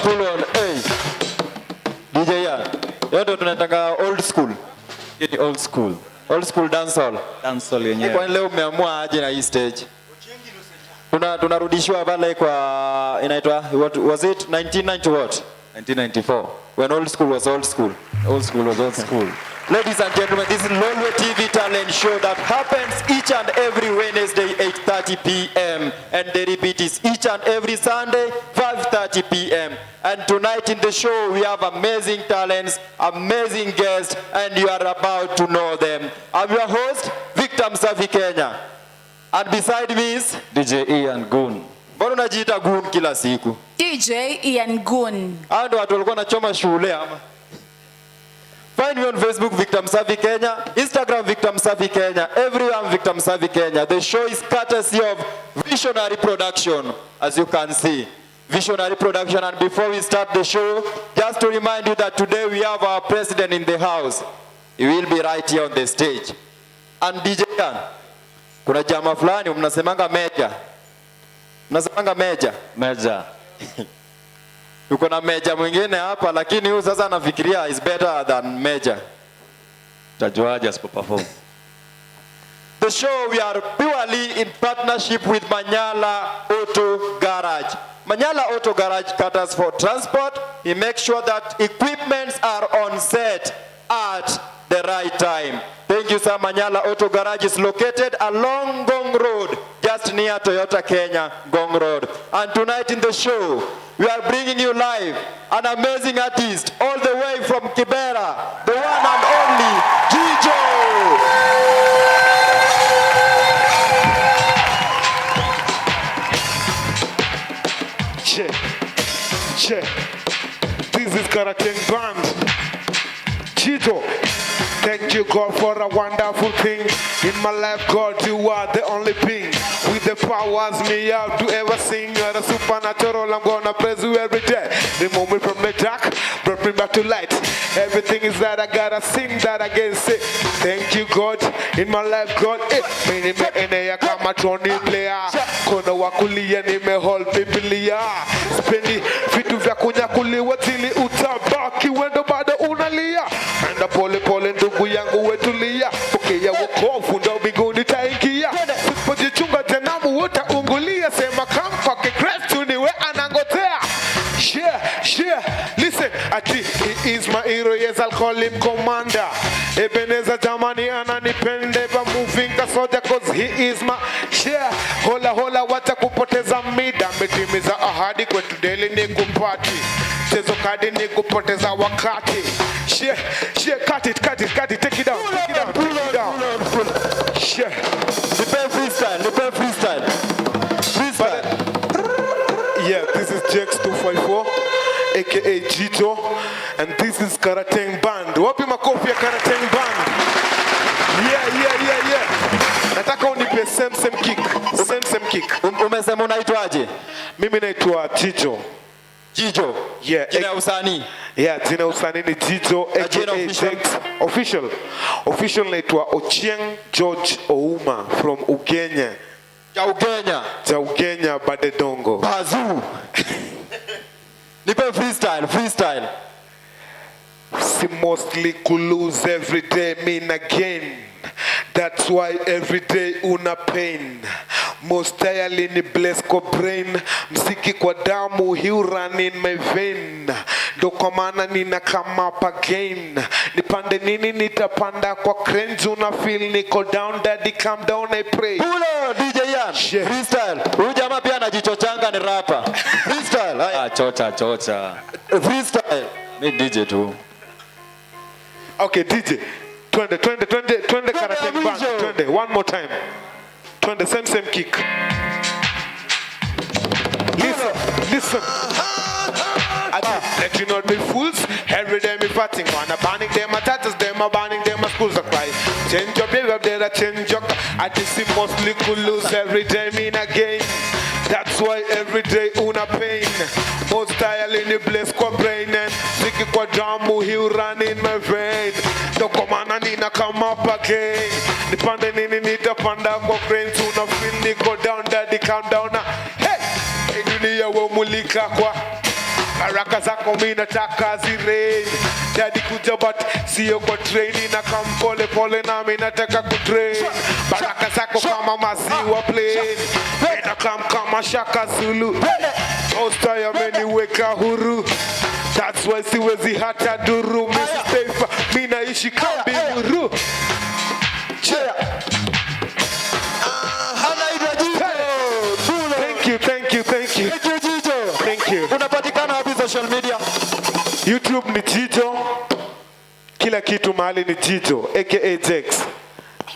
pull on. Hey. DJ ya. Yote tunataka old school. Ni old school. Old school dancehall. Dancehall yenyewe. Kwa leo umeamua aje na hii stage? Tunarudishwa pale kwa inaitwa what was it 1990 what? 1994. When old school was old school. Old school was old school. Ladies and gentlemen, this is Lolwe TV talent show that happens each and every Wednesday 8:30 p.m. and the repeat is each and every Sunday 5:30 p.m. And tonight in the show we have amazing talents, amazing guests, and you are about to know them. I'm your host, Victor Msafi Kenya. And beside me is DJ Ian Goon. Mbona unajiita Goon kila siku? DJ Ian Goon. Hao ndio watu walikuwa wanachoma shule ama? Find me on Facebook, Victor Msafi Kenya, Instagram, Victor Msafi Kenya, everywhere Victor Msafi Kenya. The show is courtesy of Visionary Production, as you can see. Visionary Production. And before we start the show, just to remind you that today we have our president in the house. He will be right here on the stage. And DJ Ian, kuna jamaa fulani mnasemanga meja. Mnasemanga meja? Meja. Yuko na meja mwingine hapa lakini huyu sasa anafikiria is better than meja. Tajuaje asipo perform. The show we are purely in partnership with Manyala Auto Garage. Manyala Auto Garage caters for transport. He makes sure that equipments are on set at the right time. Thank you, sir. Manyala Auto Garage is located along Ngong Road, just near Toyota Kenya, Ngong Road. And tonight in the show, we are bringing you live an amazing artist all the way from Kibera, the one and only Jijo. Check. This is Karateng Band. Jijo. Thank you, God, for a wonderful thing. In my life, God, you are the only thing. With the powers me out to ever sing. You're the supernatural, I'm gonna praise you every day. Remove me from the dark, brought me back to light. Everything is that I gotta sing, that I can say. Thank you, God, in my life, God. Mimi me enea kama Tony player. Kono wakulia ni me hold pipilia. Spendi vitu vya kunyakuliwa tili utabaki wendo bado unalia. Enda pole pole ndugu yangu wetulia. Pokea wokovu ndo mbinguni taingia. Sipojichunga janamu utaungulia. Sema kamfa kikrestu niwe anangotea. Yeah, listen, ati he is my hero, yes I'll call him commander. Ebeneza jamani ananipende ba moving ka soja cause he is my hola wacha kupoteza mida. Metimiza ahadi kwetu daily ni kupati. Chezo kadi ni kupoteza wakati. Cut it, take it down. Lipe freestyle. Yeah, this is Jax 254, aka Jijo, and this is Karateng Band. Wapi makofi ya Karateng Band? Yeah. Nataka unipe same kick. Umesema unaitwaje? Mimi naitwa Jijo. Jijo. Yeah. Jina usanii. Yeah, jina usanii ni Jijo, aka Jax. Official naitwa Ochieng George Ouma from Ugenya. Ugenya Badedongo. Bazu. Nipe freestyle. See mostly could lose every day, mean again. That's why every day una pain. Most entirely ni bless ko brain. Mziki kwa damu he run in my vein. Ndo kwa maana nina come up again. Nipande nini nitapanda kwa cringe. Una feel niko down, daddy calm down I pray. Pulo DJ Ian. Freestyle. Huyu jamaa pia anajichochanga ni rapper. Freestyle. Chocha. Freestyle. Ni DJ tu. Okay, DJ. Twende Karateng Band. Twende one more time. Twende same kick. Listen. Let you not be fools. Every day me fighting. Wanna banning them, my tatters them, my banning them, my schools are cry. Change your behavior, there change your. I just see mostly could lose every day, mean again. That's why every day una pain. Most entirely ni bless kwa brain and siki kwa damu he run in my vein. Doko mana nina come up again. Nipande nini nitapanda kwa brains. Una feel niko down, daddy calm down. Hey, dunia wa mulika kwa. Baraka zako mimi nataka zirain. Daddy kuja but sio kwa training na kampole pole na mimi nataka kutrain. Baraka zako kama maziwa plain. Na kama Shaka Zulu. Osta yameniweka huru. That's why siwezi hata duru. Mr. Stepha mimi naishi kambi huru. Thank you. Unapatikana wapi social media? YouTube ni Jijo. Kila kitu mahali ni Jijo aka Jex.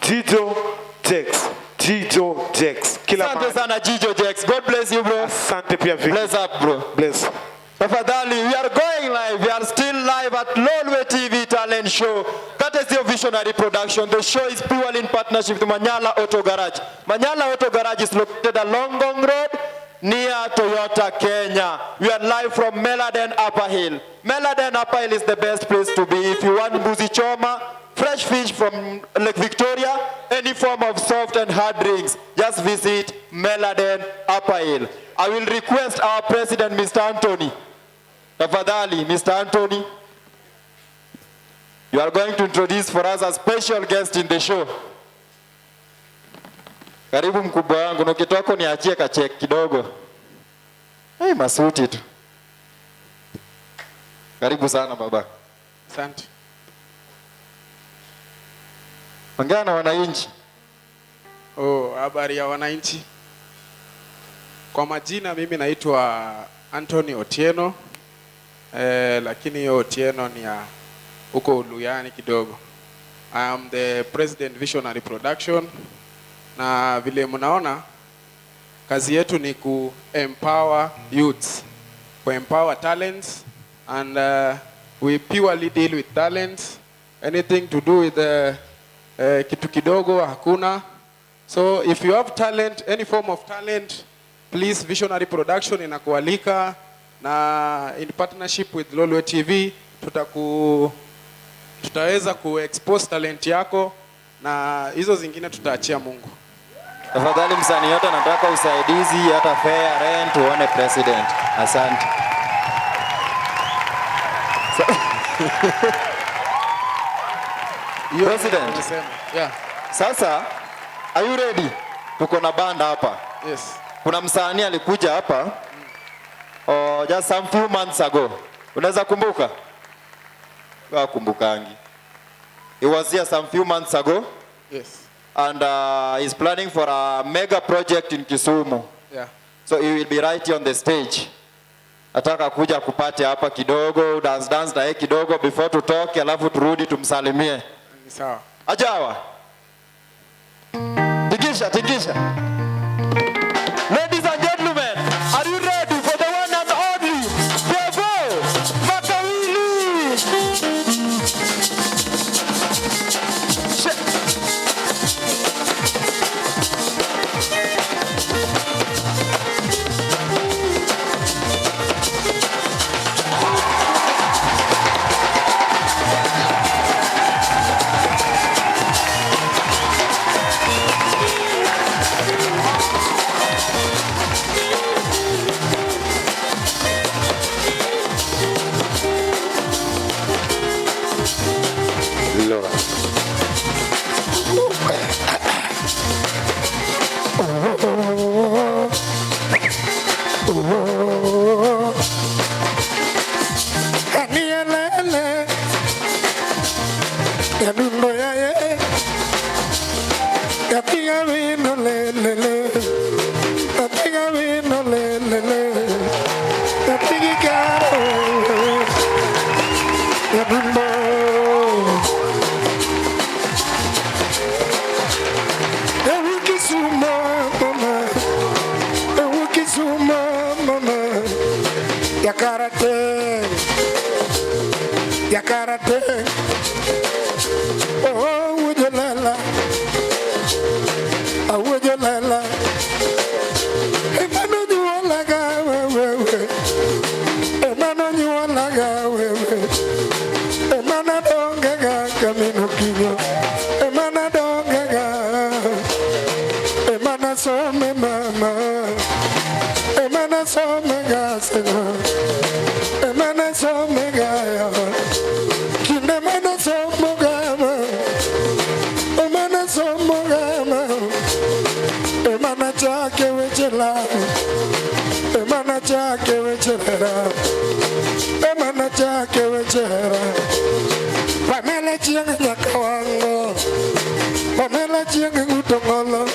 Jijo Jex. Jijo Jex. Kila mahali. Asante sana Jijo Jex. God bless you bro. Asante pia Vic. Bless up bro. Bless. Tafadhali, we are going live. We are still live at Lolwe TV Talent Show. Courtesy of Visionary Production. The show is purely in partnership with Manyala Auto Garage. Manyala Auto Garage is located along Gong Road, near Toyota, Kenya. We are live from Meladen Upper Hill. Meladen Upper Hill is the best place to be if you want mbuzi choma, fresh fish from Lake Victoria, any form of soft and hard drinks. Just visit Meladen Upper Hill. I will request our president, Mr. Anthony. Tafadhali, Mr. Anthony, you are going to introduce for us a special guest in the show. Karibu mkubwa wangu, na ukitoka niachie kacheki kidogo. Hey, masuti tu. Karibu sana baba. Asante. Ongea na wananchi. Habari ya wananchi. Kwa majina mimi naitwa Anthony Otieno. Lakini hiyo Otieno ni ya huko Luyani kidogo. I am the President Visionary Production. Na vile mnaona kazi yetu ni empower youths, empower talents, and we purely deal with talents. Anything to do with kitu kidogo hakuna. So if you have talent, any form of talent, please Visionary Production inakualika, na in partnership with Lolwe TV tutaweza expose talent yako, na hizo zingine tutaachia Mungu. Tafadhali msanii yote nataka usaidizi, hata fair rent uone president. Asante. President. Yeah. Sasa, are you ready? Tuko na banda hapa. Yes. Kuna msanii alikuja hapa just some few months ago. Unaweza kumbuka? Kumbukangi. He was here some few months ago. Yes. And he's planning for a mega project in Kisumu. Yeah. So he will be right here on the stage. Nataka kuja kupate hapa kidogo, dance na yeye kidogo before tutoke, alafu turudi tumsalimie. Ni sawa. Ajawa. Tingisha. Ladies and gentlemen, are you ready for the one and only Devo Makawili? Emana chake wechera, emana chake wechera. Pamela chiang nyakawango, Pamela chiang ngutongolo.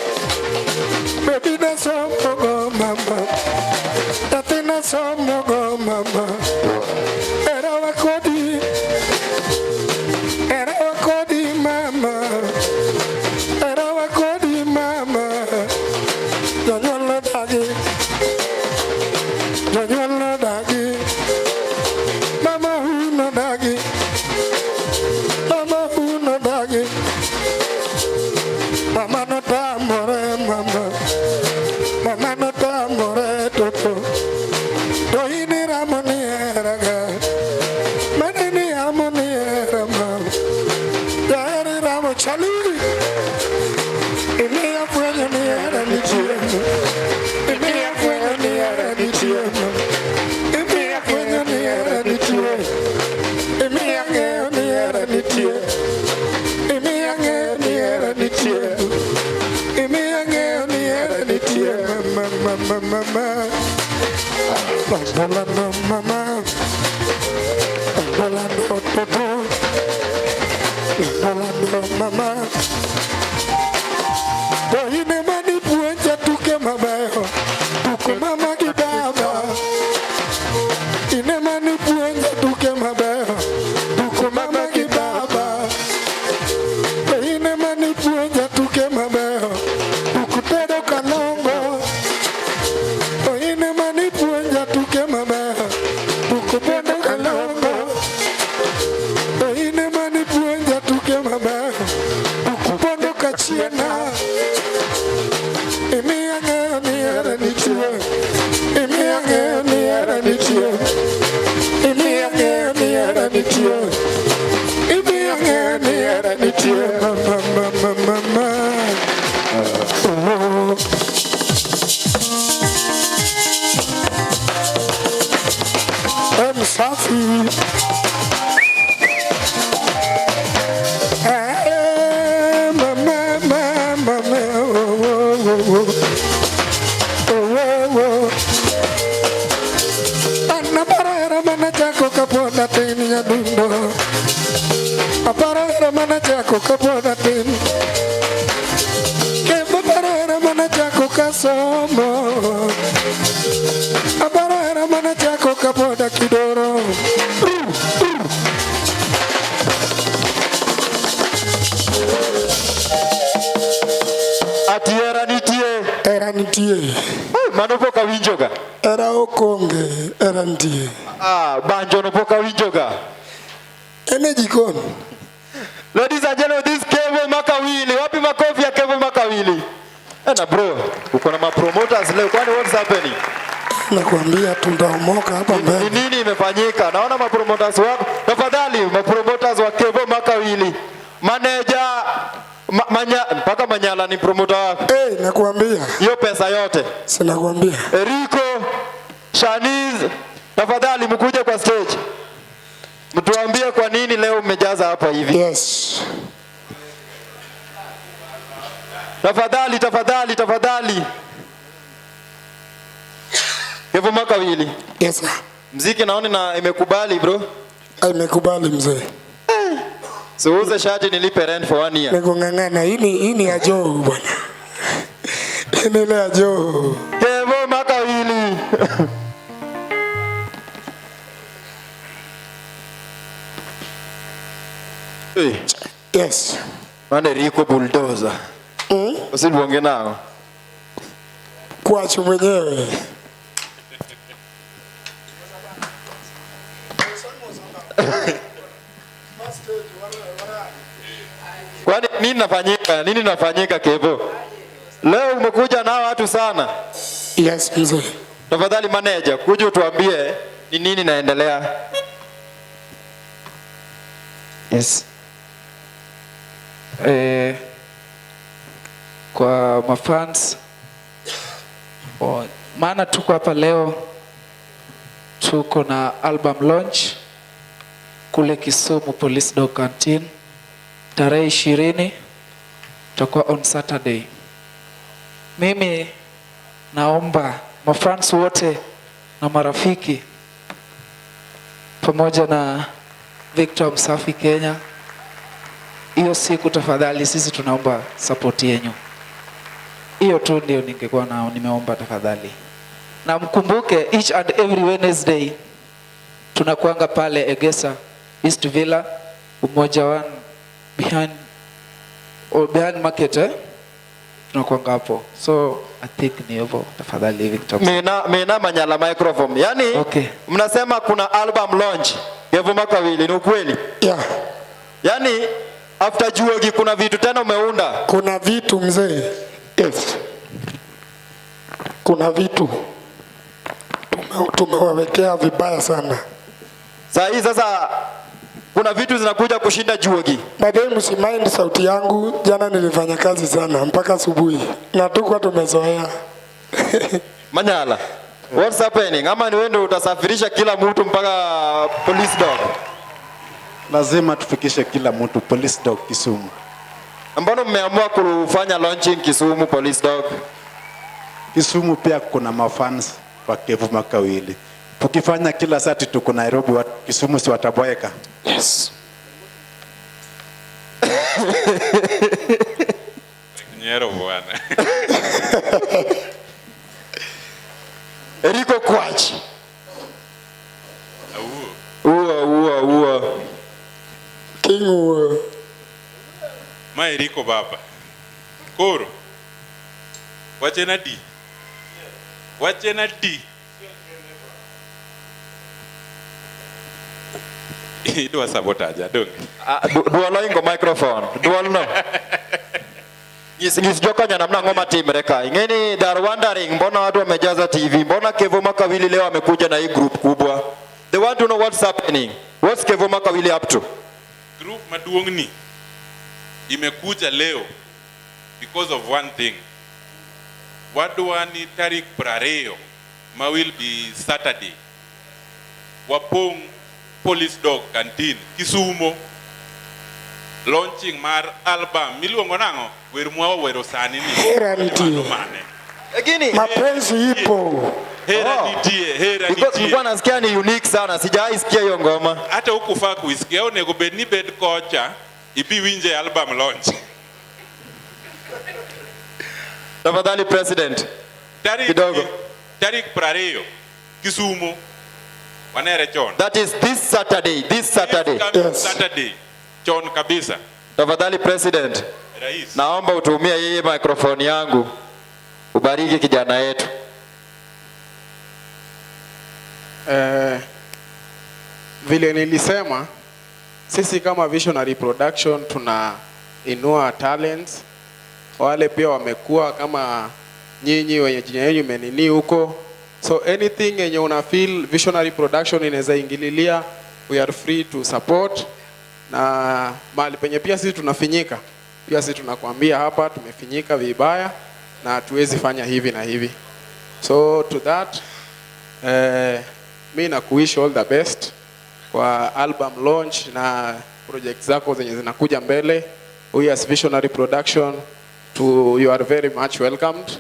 Baby na somogo mama, tatina somogo mama. Era wakodi mama, era wakodi mama. Jonyolo dagi, mama huno dagi, mama no tamore mama, mama no tamore toto, dohini ramoni eraga, manini amoni erama, yari ramo chaluri, ini afuenyo ni era ni chiemo, ini afuenyo ni era ni chiemo, ini afuenyo ni era ni chiemo, ini angeo ni era ni chiemo, ini angeo ni era ni chiemo, ini angeo ni era ni chiemo, mama, Balando mama, balando toto, balando mama. Dohine mani puenja tuke mabayo, tuku mama kibaba. Ine mani puenja tuke mabayo, tuku mama kibaba. Dohine mani puenja tuke mabayo, tuku tedo kalongo. Dohine mani puenja tuke mabayo, tuku tedo kalongo. Dohine mani puenja tuke mabayo, tuku pondo kachiena. Imi angeo ni era ni chie, imi angeo ni era ni chie, imi angeo ni era ni chie, imi angeo ni era ni chie, mama. I'm Safi. Anna para mana chako kapona tini ya dundo. Para mana chako kapona tini. Kemba para mana chako kasomo. Para mana chako kapona kidoro. Ati era nitie. Manopo kawinjoga. Era okonge, era nitie. Banjo no poka winjoga. Ene jikoni. Ladies and gentlemen, this Kevo Makawili. Wapi makofi ya Kevo Makawili? Na bro, uko na mapromoters leo. Kwani what's happening? Nakwambia tundaomoka hapa mbele. Nini imefanyika? Naona mapromoters wako. Tafadhali mapromoters wa Kevo Makawili. Manager mpaka Manyala ni promoter wako. Nakwambia. Hiyo pesa yote. Sinakwambia. Eriko, Shaniz, tafadhali mkuje kwa stage. Mtuambie kwa nini leo umejaza hapa hivi. Yes. Tafadhali. Kevo Makawili. Yes sir. Mziki naona na imekubali bro. Imekubali mzee. So uze shati nilipe rent for 1 year. Nikungangana hii ni ya Joe bwana. Ni ile ya Joe. Kevo Makawili. Yes. Mane Rico bulldozer. Usibonge nao. Kuacha mwenyewe. Kwani nini nafanyika Kevo? Leo umekuja nao watu sana. Yes mzee. Tafadhali manager, kuja utuambie ni nini naendelea. Yes. Kwa mafans maana tuko hapa leo, tuko na album launch kule Kisumu Police Dog Canteen tarehe 20, tutakuwa on Saturday. Mimi naomba mafans wote na marafiki pamoja na Victor Msafi Kenya, hiyo siku tafadhali sisi tunaomba support yenu. Hiyo tu ndio ningekuwa nao nimeomba tafadhali. Na mkumbuke each and every Wednesday tunakuanga pale Egesa East Villa Umoja One behind market tunakuanga hapo. So I think ni hivyo tafadhali Victor. Mina manyala microphone. Yani okay. Mnasema kuna album launch Kevo Makawili, ni ukweli? Yeah. Yani after Juogi kuna vitu tena umeunda? Kuna vitu mzee. Yes. Kuna vitu tumewawekea vibaya sana. Sasa kuna vitu zinakuja kushinda Juogi. Baadaye msimaindi sauti yangu, jana nilifanya kazi sana mpaka asubuhi na tuko tumezoea. Manyala, what's happening? Ama ni wewe ndio utasafirisha kila mtu mpaka police dog? Lazima tufikishe kila mtu police dog Kisumu. Mbona mmeamua kufanya launching Kisumu police dog? Kisumu pia kuna mafans wa Kevo Makawili. Tukifanya kila saa tuko Nairobi, wa Kisumu si wataboeka. Yes. Nyero bwana. Eriko Kwach. Ua. Kingu. Ma Eriko baba. Koro. Wachena di. Idwa sabotage adonge. Dualo ingo microphone. Dualo no. Ngis jokonya namna ngoma timre ka. Ingeni they are wondering mbona watu wamejaza TV? Mbona Kevo Makawili leo amekuja na hii group kubwa? They want to know what's happening. What's Kevo Makawili up to? Group maduongni imekuja leo because of one thing. Wadwani tarik prareyo ma will be Saturday. Wapong Police Dog Canteen Kisumo launching mar album miluongo nango wer mwa wero sani ni Hera nitie. Lakini Mapenzi ipo. Hera nitie. Nilikuwa nasikia ni unique sana. Sijawahi sikia hiyo ngoma. Hata ukufaa kuisikia onego bed ni bed kocha ibi winje album launch. Tafadhali president. Tarik prareyo Kisumo wanere chon. That is this Saturday. Yes. Saturday. Chon kabisa. Tafadhali president. Rais. Naomba utumie hii microphone yangu. Ubariki kijana yetu. Vile nilisema sisi kama Visionary Production tuna inua talents. Wale pia wamekuwa kama nyinyi wenye jina yenu imenini huko. So anything yenye una feel Visionary Production inaweza ingililia, we are free to support. Na mahali penye pia sisi tunafinyika. Pia sisi tunakwambia hapa tumefinyika vibaya na hatuwezi fanya hivi na hivi. So to that mimi nakuwish all the best kwa album launch na project zako zenye zinakuja mbele. We as Visionary Production you are very much welcomed.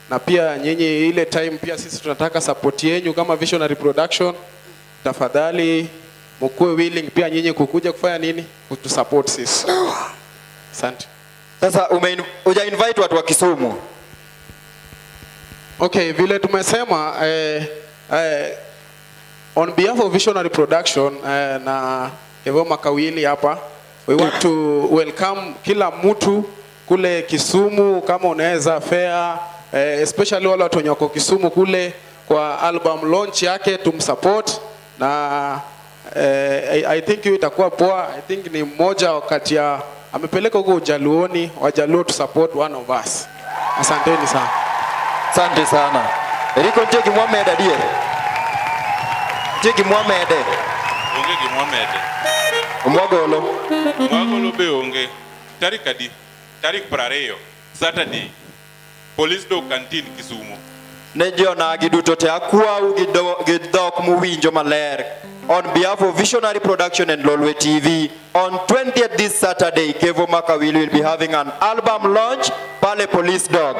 Na pia nyinyi ile time pia sisi tunataka support yenu kama Visionary Production. Tafadhali mkuwe willing pia nyinyi kukuja kufanya nini? Kutu support sisi. Asante. Sasa uja invite watu wa Kisumu. Okay, vile tumesema on behalf of Visionary Production na Kevo Makawili hapa, we want to welcome kila mtu kule Kisumu kama unaweza fair, especially wale watu wako Kisumu kule kwa album launch yake tumsupport. Na I think hiyo itakuwa poa. I think ni mmoja wakati ya amepeleka huko Jaluoni, Wajaluo to support one of us. Asanteni sana. Asante sana. Eriko Njegi Mohamed adie. Njegi Mohamed. Onge Mohamed. Mwagolo be onge. Tarik prareyo Saturday. Police Dog Canteen Kisumu. Nejo na giduto te akwa gidok muwinjo maler. On behalf of Visionary Production and Lolwe TV, on 20th this Saturday, Kevo Makawili will be having an album launch pale Police Dog.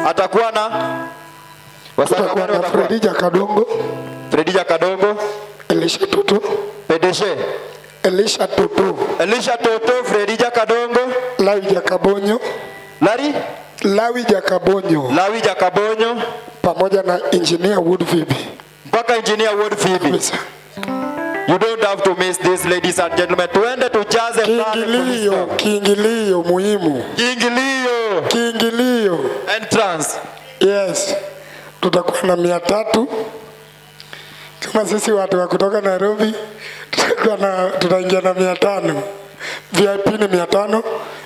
Atakuwa na Wasaka Tutakuwa gani na watakuwa? Fredija Kadongo, Fredija Kadongo, Elisha Tutu, Pedeshe, Elisha Tutu, Elisha Toto, Fredija Kadongo, Lawija Kabonyo, Lawija Kabonyo, Lawija Kabonyo, pamoja na Engineer Wood Phoebe. mpaka Engineer Wood Phoebe. Kabisa. You don't have to miss this, ladies and gentlemen. Tuende tujaze Kiingilio muhimu. Kiingilio. Entrance. Yes. Tutakuwa na 300. Kama sisi watu wa kutoka Nairobi, tutaingia na 500. VIP ni 500,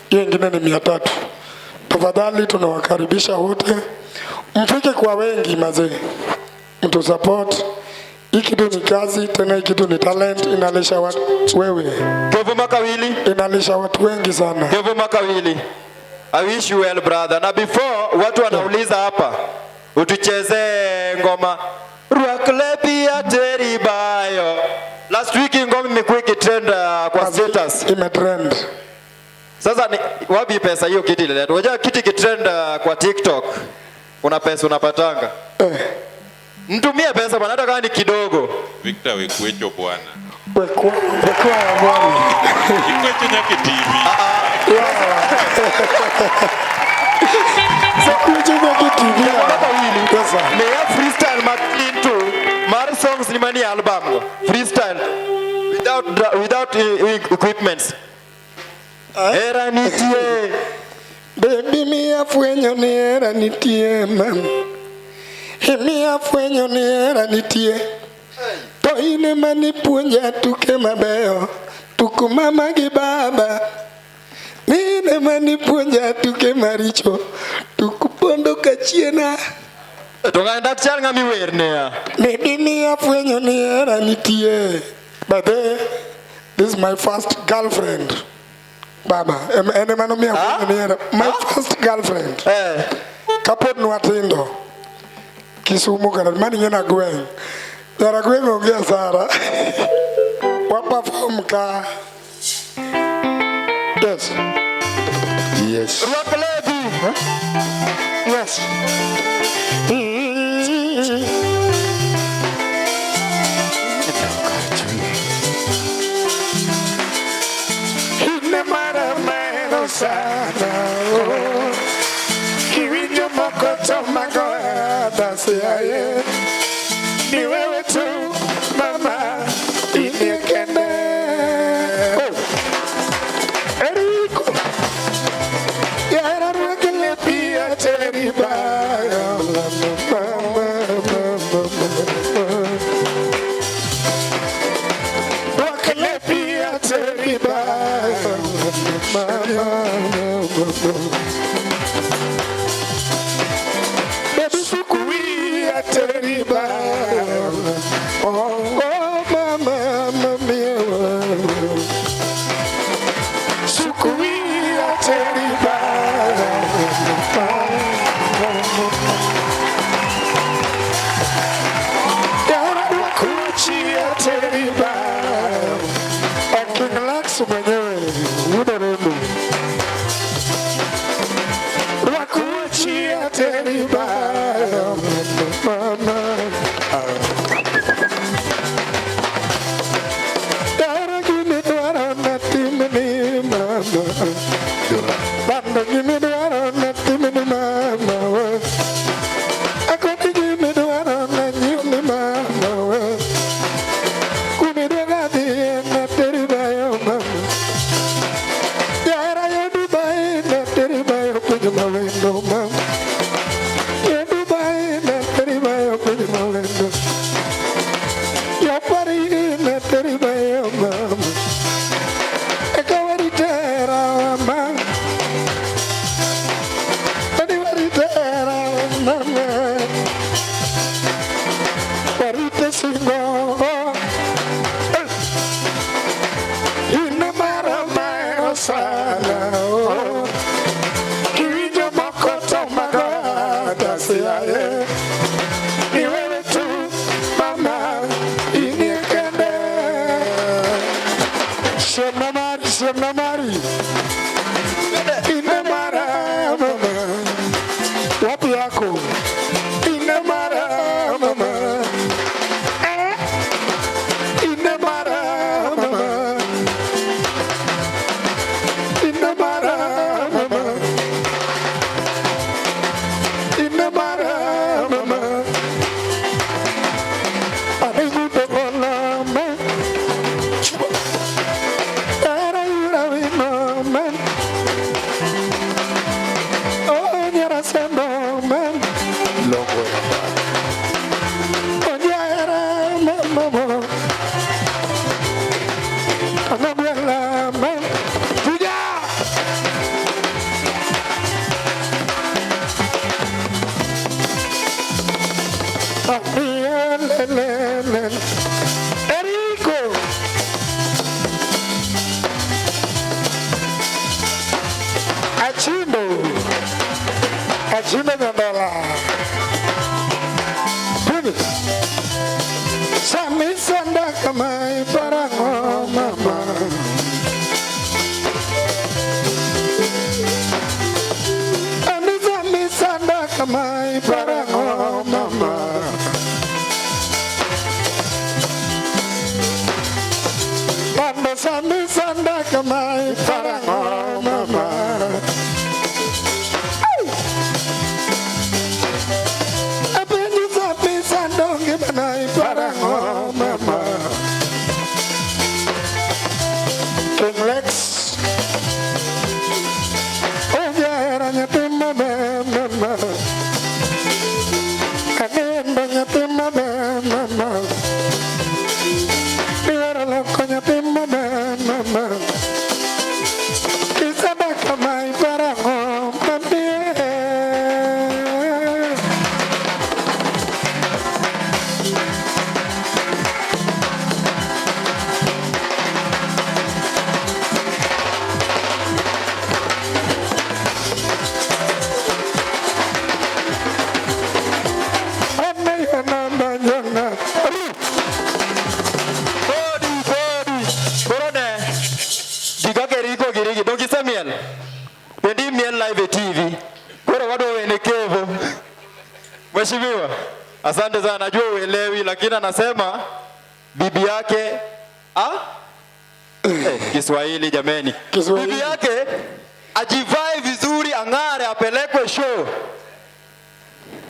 hiyo ingine ni 300. Tafadhali tunawakaribisha wote. Mfike kwa wengi mazee. Mtu support. Hii kitu ni kazi, tena hii kitu ni talent, inalisha watu wewe. Kevo Makawili. Inalisha watu wengi sana. Kevo Makawili. I wish you well, brother. Na before watu wanauliza hapa, utucheze ngoma Ruaklepi ya Teribayo. Last week ngoma imekuwa ikitrend kwa status. Imetrend. Sasa ni wapi pesa hiyo kiti ile? Unajua kiti kitrend kwa TikTok. Kuna pesa unapatanga. Mtumie pesa bwana, hata kama ni kidogo. Victor Wekwecho bwana. Wekwa bwana. Wekwecho nyake TV. Wekwecho nyake TV. Sasa me ya freestyle into Mar songs ni mani album. Freestyle without equipments. Era nitie. Baby mia fueño ni era nitie man. Mia fueño ni era nitie. To ine mani puonja tuke mabeyo. Tuku mama gi baba. Ine mani puonja tuke maricho. Tuku pondo kachiena. Tungaenda kuchal ngami werne. Baby mia fueño ni era nitie. But this is my first girlfriend. Baba, ene mano mia fueño ni era. My first girlfriend. Kapod nwatindo. Kisumu kana mani nyana gweng. Yara gweng ongea Sara. Wa perform ka. Yes. Yes. Ruaklepi. Yes. Ine mara mero sana. Kiwinjo mokoto magoda siaye. Ni wewe tu mama iniekende. Eriko Yara Ruaklepi ya Teribayo. Ruaklepi ya Teribayo. Baby sukui ya Teribayo. Oh mama mia. Sukui ya Teribayo. Yara Ruaklepi ya Teribayo. King Lax mwenyewe udaremu. Ruaklepi ya Teribayo. Mama. Dara gini dwaro natimini mama. Banda gini dwaro natimini mama. Ako gini dwaro nanyumi mama. Kuni dwara di na Teribayo mama. Yara yo Dubai na Teribayo kujuma wendo mama. Yo Dubai na Teribayo kujuma wendo. Yo Paris na Teribayo mama. Ekawaritera mama. Ekawaritera mama. Warite singo. Ina mara mayo sana. Kiwinjo mokoto magoda siaye. Ni wewe tu mama iniekende. Shemna mari. Ina mara mama. Wapi yako? Ina mara mama. Anabella man. Tuja. Erico. Achino Mandela. Puni. Sami sanda kamai parango mama. Ani sami sanda kamai parango mama. Pando sami sanda kamai parango mama. King Lex. Oh yeah, ranyatima mama. Kanin banyatima mama. Biara lokonyatima mama. Kisada kamai parango mama. Mheshimiwa, asante sana, najua uelewi lakini anasema bibi yake Kiswahili jameni. Kiswahili. Bibi yake ajivae vizuri, ang'are, apelekwe show.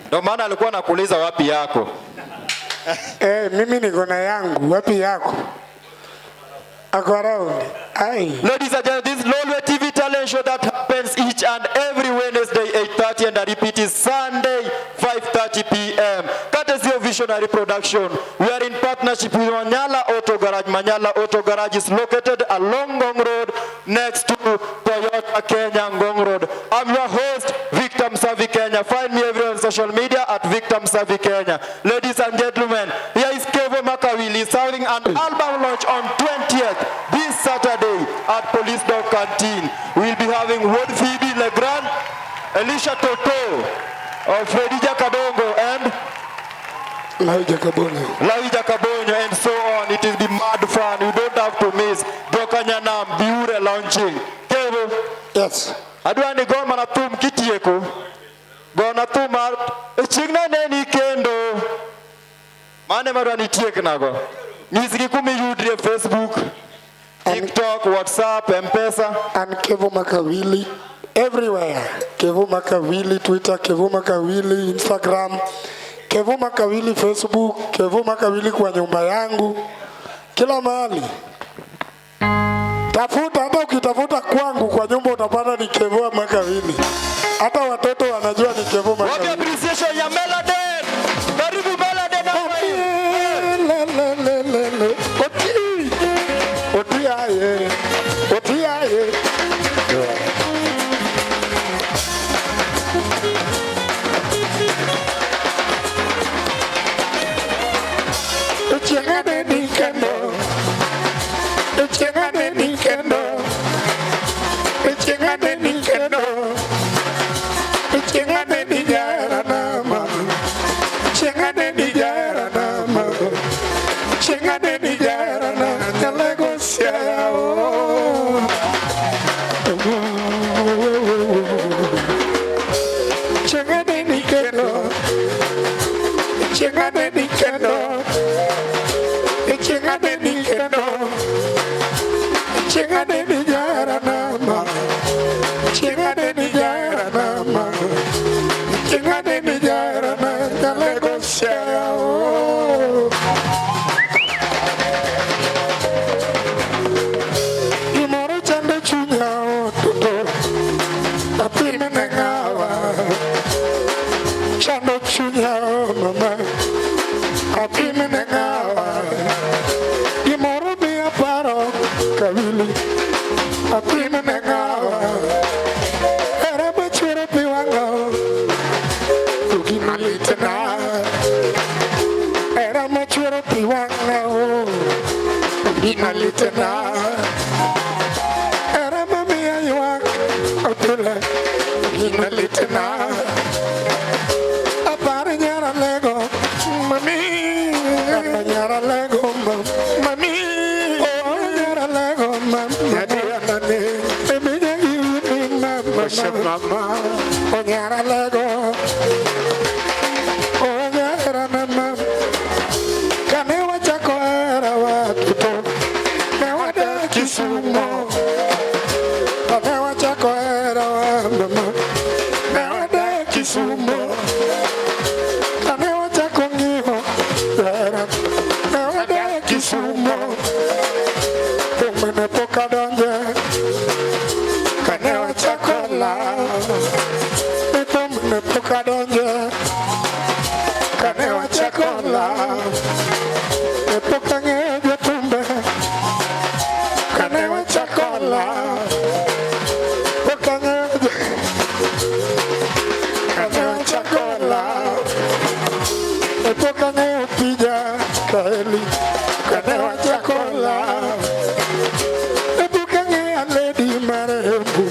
Ndio maana alikuwa anakuuliza wapi yako. Mimi niko na yangu, wapi yako? Ako around. Ladies and gentlemen, this Lolwe TV talent show that happens each and every Wednesday 8:30 and the repeat is Sunday 5:30 p.m. Courtesy of Visionary Production. We are in partnership with Manyala Auto Garage. Manyala Auto Garage is located along Ngong Road next to Toyota Kenya Ngong Road. I'm your host, Victor Msavi Kenya. Find me everywhere on social media at Victor Msavi Kenya. Ladies and gentlemen, here is Kevo Makawili serving an album launch on 20th. This Saturday at Police Dog Canteen. We'll be having Ward Phoebe Legrand, Elisha Toto, Fredija Kadongo, and Lawija Kabonyo, and so on. It will be mad fun. You don't have to miss Dokanyanam Biure launching. Kevo? Yes. Aduani goma na tum kitieko. Gona tuma chingna neni kendo. Mane marwani tiek nago. Niziki kumi yudre Facebook, TikTok, WhatsApp, M-Pesa. And Kevo Makawili everywhere. Kevo Makawili Twitter, Kevo Makawili Instagram, Kevo Makawili Facebook, Kevo Makawili kwa nyumba yangu. Kila mahali. Tafuta, hata ukitafuta kwangu kwa nyumba utapata ni Kevo Makawili. Hata watoto wanajua ni Kevo Makawili. What appreciation ya Meladen. Karibu Meladen hapa. Otiaye. Chengane nikendo. Chengane nikendo. Chengane nikendo. Chengane nijara nama. Chengane nijara nama. Chengane nijara nama. Nyalegosia yao. Chengane nikendo. Chengane nikendo. Chengane nikendo. Chengane nijara nama. Chengane nijara nama. Chengane nijara nama. Nyalegosia yao. Imoro chande chunyao tuto. Tapi menengawa. Chando chunyao mama. Tapi menengawa. pili apime mengawa era bachura piwanga ugina litena era machura piwanga ugina litena era mami ayuak apile ugina litena apare nyara lego mami nyara lego mami nyara lego mami mama, onyara lego, onyara mama, kane wachako era watuto, ne wada Kisumo, kane wachako era mama, ne wada Kisumo, kane wachako ngiho era, ne wada Kisumo, kumene poka donje. Me poca donde caneo chacola me poca en el tumbe caneo chacola poca en caneo chacola me poca en el pilla caeli caneo chacola me poca en el lady marembu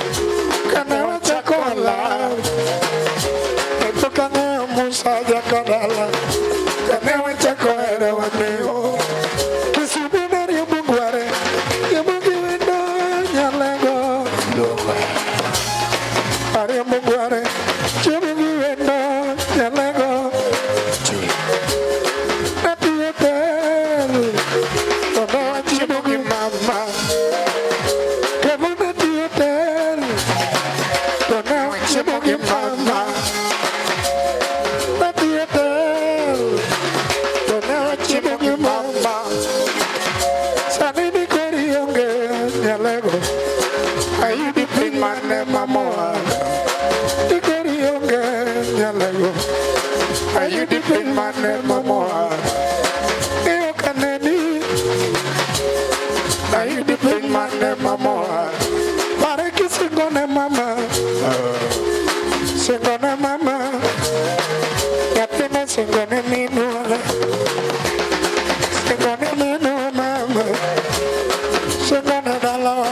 caneo chacola Kaneo Musa Jakadala, Kaneo Chakoera Waneo, Kisubinari Mugware, Yamugiwendo Yalego, Ari Mugware, Yamugiwendo Yalego, Natietel, Tono Chimugi Mama, Kevuna Tietel, Tono Chimugi Mama. You depend my name more. You can any. You depend my name more. But I kiss you on mama. Sing on mama. Yapina sing on me no. Sing on me no mama. Sing on the law.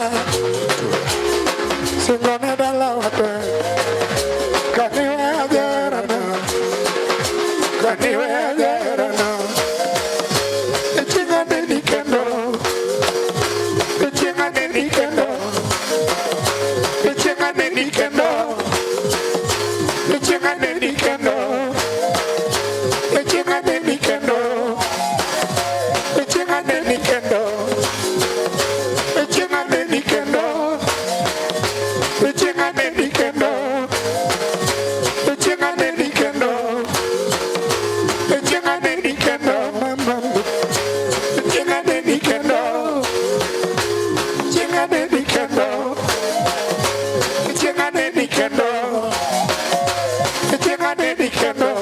Sing on the law. Can you hear now? Anywhere there now, the chinga de kendo, the chinga de kendo, the chinga de kendo, the chinga de kendo, the chinga de kendo, the chinga de kendo, the chinga de kendo, the chinga de kendo, the chinga de kendo.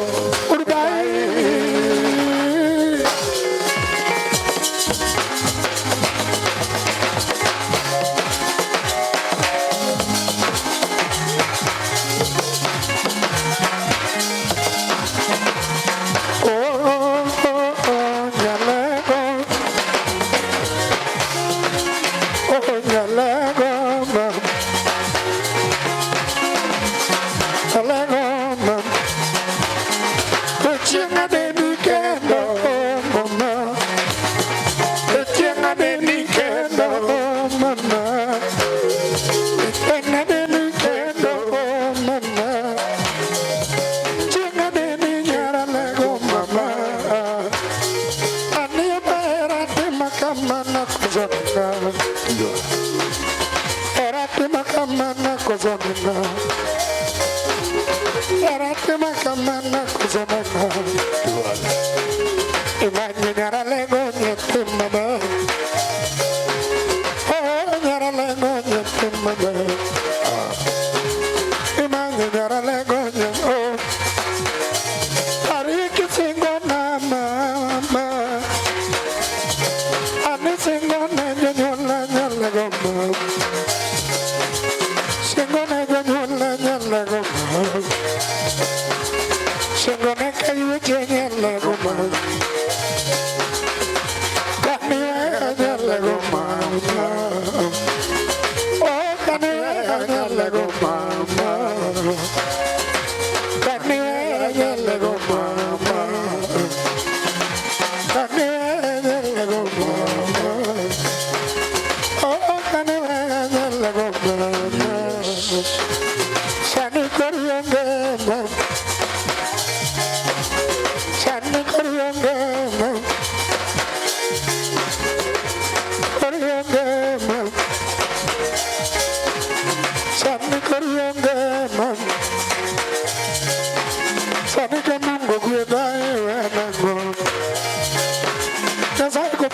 Go.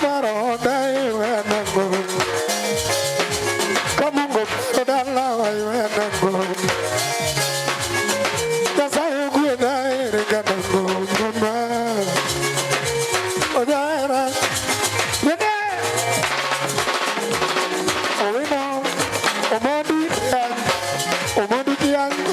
paro dai wenango kamungo paro dala wenango Nyasaye gwedha ere ganango mama Odaera Yede Owino Omodi Tiang